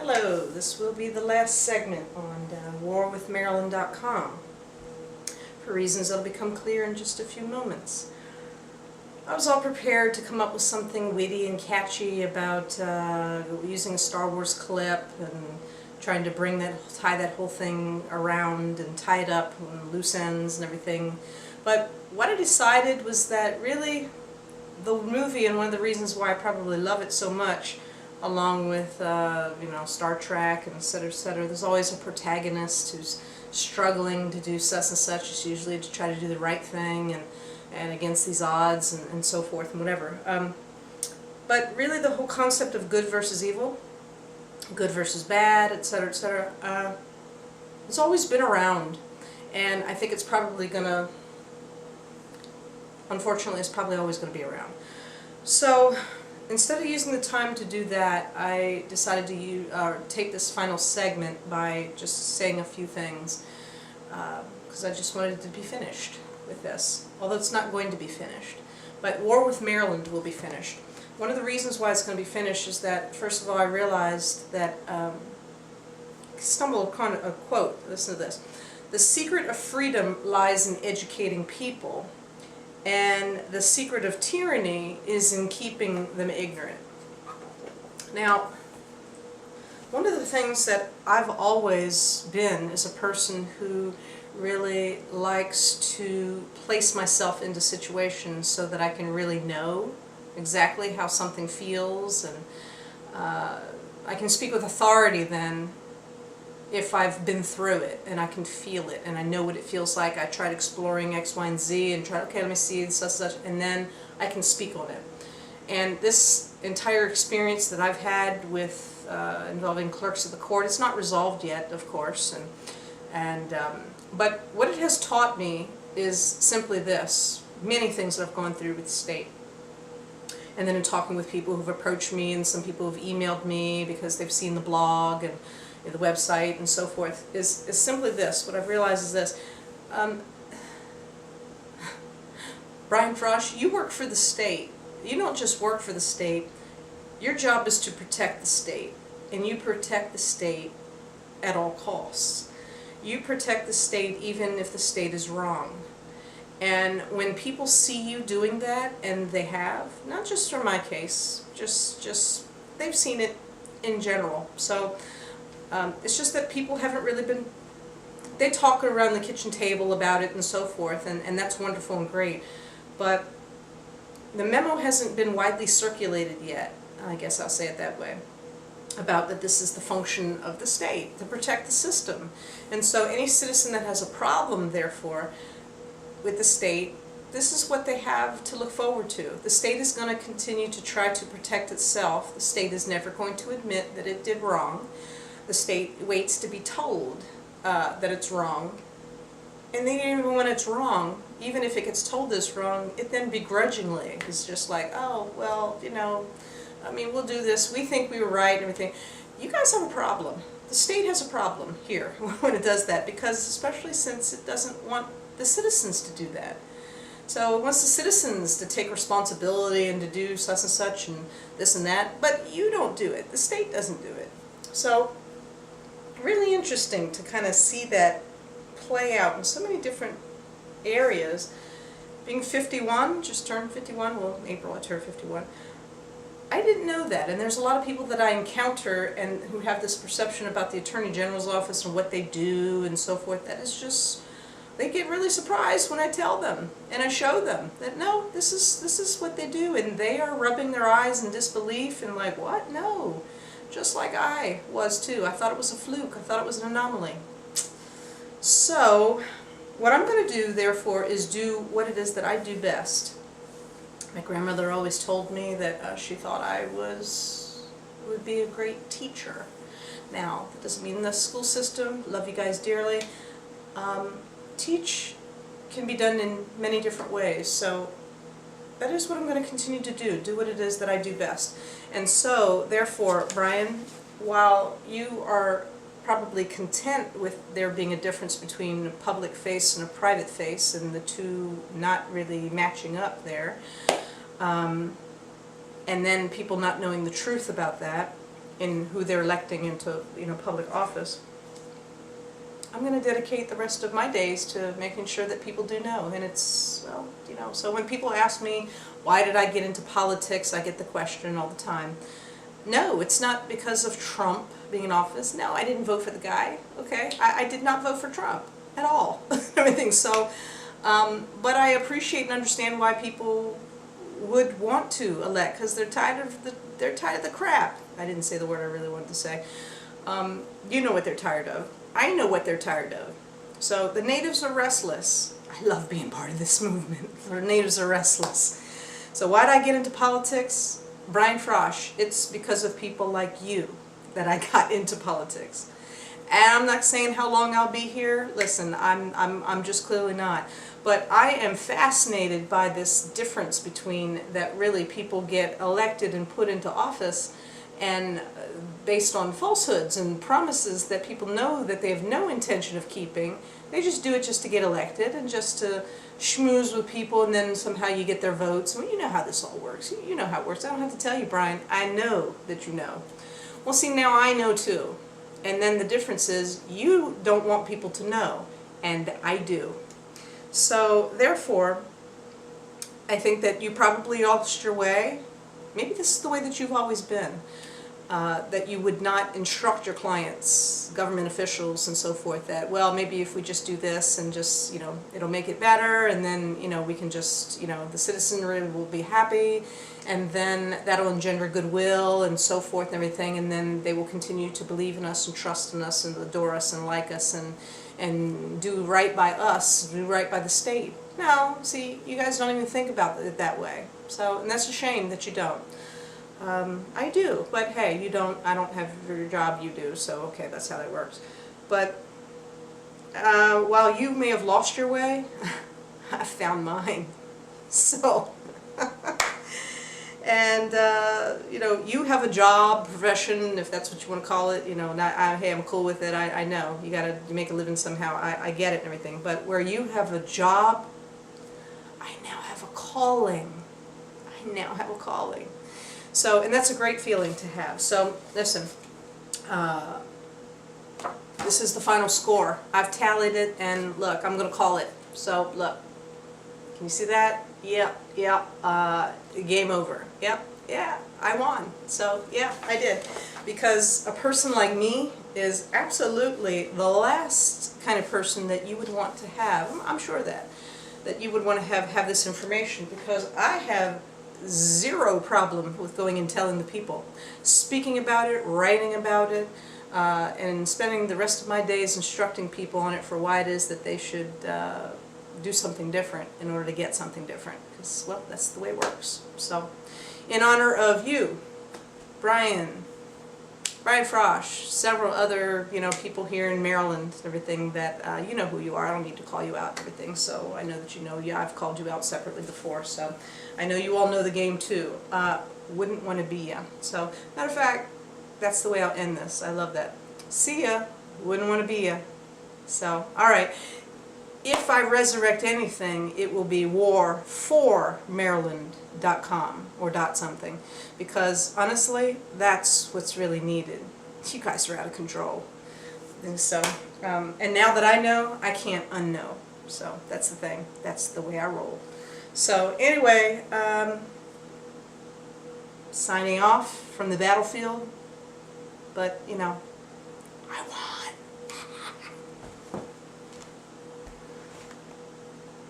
Hello, this will be the last segment on warwithmarilyn.com for reasons that'll become clear in just a few moments. I was all prepared to come up with something witty and catchy about using a Star Wars clip and trying to tie that whole thing around and tie it up on loose ends and everything. But what I decided was that really the movie, and one of the reasons why I probably love it so much, along with Star Trek and etc., there's always a protagonist who's struggling to do such and such. It's usually to try to do the right thing and against these odds and so forth and whatever. But really the whole concept of good versus evil, good versus bad, etc., it's always been around, and I think it's probably gonna, unfortunately, it's probably always going to be around. So instead of using the time to do that, I decided to take this final segment by just saying a few things, because I just wanted it to be finished with this, although it's not going to be finished. But War with Maryland will be finished. One of the reasons why it's going to be finished is that, first of all, I realized that, stumbled upon a quote, listen to this: "The secret of freedom lies in educating people, and the secret of tyranny is in keeping them ignorant." Now, one of the things that I've always been is a person who really likes to place myself into situations so that I can really know exactly how something feels, and I can speak with authority then if I've been through it and I can feel it and I know what it feels like. I tried exploring X, Y, and Z and try, okay, let me see such, and then I can speak on it. And this entire experience that I've had with involving clerks of the court, it's not resolved yet, of course, but what it has taught me is simply this: many things that I've gone through with the state, and then in talking with people who've approached me, and some people who've emailed me because they've seen the blog and the website and so forth, is simply this. What I've realized is this: Brian Frosh, you work for the state. You don't just work for the state. Your job is to protect the state, and you protect the state at all costs. You protect the state even if the state is wrong. And when people see you doing that, and they have, not just for my case, just they've seen it in general. So it's just that people haven't really been, they talk around the kitchen table about it and so forth, and that's wonderful and great. But the memo hasn't been widely circulated yet, I guess I'll say it that way, about that this is the function of the state, to protect the system. And so any citizen that has a problem, therefore, with the state, this is what they have to look forward to. The state is going to continue to try to protect itself. The state is never going to admit that it did wrong. The state waits to be told that it's wrong. And then even when it's wrong, even if it gets told it's wrong, it then begrudgingly is just like, oh, well, I mean, we'll do this. We think we were right and everything. You guys have a problem. The state has a problem here when it does that, because especially since it doesn't want the citizens to do that. So it wants the citizens to take responsibility and to do such and such and this and that, but you don't do it. The state doesn't do it. So really interesting to kind of see that play out in so many different areas. Being 51, just turned 51, well, in April I turned 51. I didn't know that, and there's a lot of people that I encounter and who have this perception about the Attorney General's office and what they do and so forth. That is just, they get really surprised when I tell them and I show them that no, this is what they do, and they are rubbing their eyes in disbelief and like, what? No, just like I was too. I thought it was a fluke. I thought it was an anomaly. So what I'm going to do, therefore, is do what it is that I do best. My grandmother always told me that she thought I would be a great teacher. Now, that doesn't mean the school system, love you guys dearly. Teach can be done in many different ways, so that is what I'm going to continue to do what it is that I do best. And so, therefore, Brian, while you are probably content with there being a difference between a public face and a private face, and the two not really matching up there, and then people not knowing the truth about that, in who they're electing into, public office, I'm going to dedicate the rest of my days to making sure that people do know. And it's, well, so when people ask me, why did I get into politics, I get the question all the time. No, it's not because of Trump being in office. No, I didn't vote for the guy, okay? I did not vote for Trump at all, everything. So, but I appreciate and understand why people would want to elect, because they're tired of the crap. I didn't say the word I really wanted to say. You know what they're tired of. I know what they're tired of. So the natives are restless. I love being part of this movement. The natives are restless. So why did I get into politics? Brian Frosh, it's because of people like you that I got into politics. And I'm not saying how long I'll be here. Listen, I'm just clearly not. But I am fascinated by this difference between that really people get elected and put into office and based on falsehoods and promises that people know that they have no intention of keeping. They just do it just to get elected and just to schmooze with people, and then somehow you get their votes. Well, you know how this all works. You know how it works. I don't have to tell you, Brian. I know that you know. Well, see, now I know too. And then the difference is you don't want people to know, and I do. So therefore, I think that you probably lost your way. Maybe this is the way that you've always been. That you would not instruct your clients, government officials and so forth, that, well, maybe if we just do this and just, it'll make it better, and then, we can just, the citizenry will be happy, and then that'll engender goodwill and so forth and everything, and then they will continue to believe in us and trust in us and adore us and like us and do right by us, do right by the state. No, see, you guys don't even think about it that way. So, and that's a shame that you don't. I do, but hey, you don't, I don't have your job, you do, so okay, that's how that works. But while you may have lost your way, I found mine. So, and you have a job, profession, if that's what you want to call it, hey, I'm cool with it, I know, you gotta make a living somehow, I get it and everything, but where you have a job, I now have a calling. I now have a calling. So, and that's a great feeling to have. So, listen, this is the final score. I've tallied it, and look, I'm going to call it. So, look, can you see that? Yep, game over. Yep, yeah, I won. So, yeah, I did. Because a person like me is absolutely the last kind of person that you would want to have. I'm sure that you would want to have this information, because I have zero problem with going and telling the people, speaking about it, writing about it, and spending the rest of my days instructing people on it for why it is that they should do something different in order to get something different, because, well, that's the way it works. So, in honor of you, Brian Frosh, several other, people here in Maryland and everything that, you know who you are. I don't need to call you out and everything, so I know that you know. Yeah, I've called you out separately before, so I know you all know the game too. Wouldn't want to be ya. So, matter of fact, that's the way I'll end this. I love that. See ya. Wouldn't want to be ya. So, alright. If I resurrect anything, it will be warformaryland.com or dot something, because honestly, that's what's really needed. You guys are out of control. And so, and now that I know, I can't unknow. So that's the thing. That's the way I roll. So anyway, signing off from the battlefield. But I want